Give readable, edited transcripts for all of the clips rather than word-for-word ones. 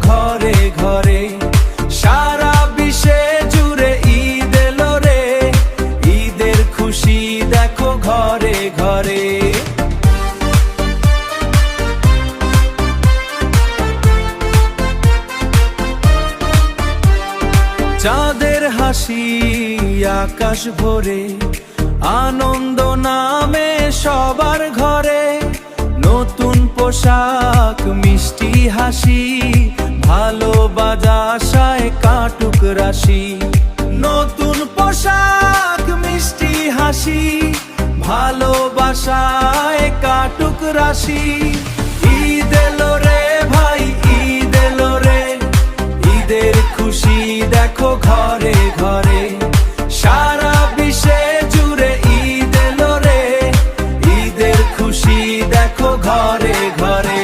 ঘরে ঘরে, সারা বিশ্বে জুড়ে ঈদ এলো রে, ঈদের খুশি দেখো ঘরে ঘরে। চাঁদের হাসি আকাশ ভরে, আনন্দ নামে সবার ঘরে, নতুন পোশাক মিষ্টি হাসি, ভালোবাসায় কাটুক রাশি। নতুন পোশাক মিষ্টি হাসি, ভালোবাসায় কাটুক রাশি। ঈদ এলো রে ভাই, ঈদ এলো রে, ঈদের খুশি দেখো ঘরে ঘরে, সারা বিশ্বে জুড়ে ঈদ এলো রে, ঈদের খুশি দেখো ঘরে ঘরে।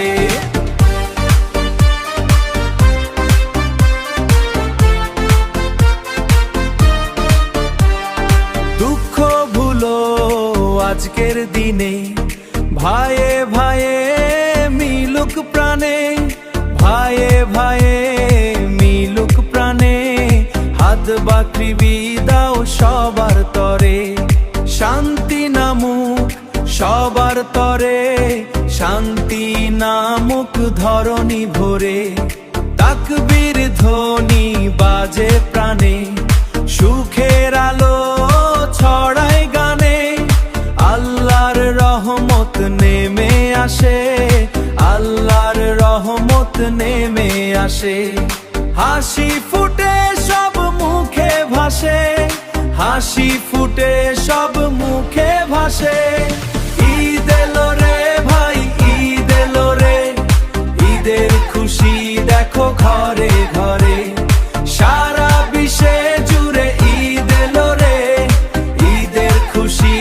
দুঃখ ভুলো আজকের দিনে, ভাইয়ে ভাইয়ে মিলুক প্রাণে, ভাইয়ে ভাইয়ে মিলুক প্রাণে, হাত বাকরি বিদাও সবার তরে, শান্তি নামুক সবার তরে, শান্তি নামুক ধরণী ভরে। তাকবীর ধ্বনি বাজে প্রাণে, সুখের আলো ছড়ায় গানে, আল্লাহর রহমত নেমে আসে, আল্লাহর রহমত নেমে আসে। হাসি ফুটে সব মুখে ভাসে, হাসি ফুটে সব মুখে ভাসে। ঈদ এলো রে ভাই, ঈদ এলো রে, ঈদের খুশি দেখো ঘরে ঘরে।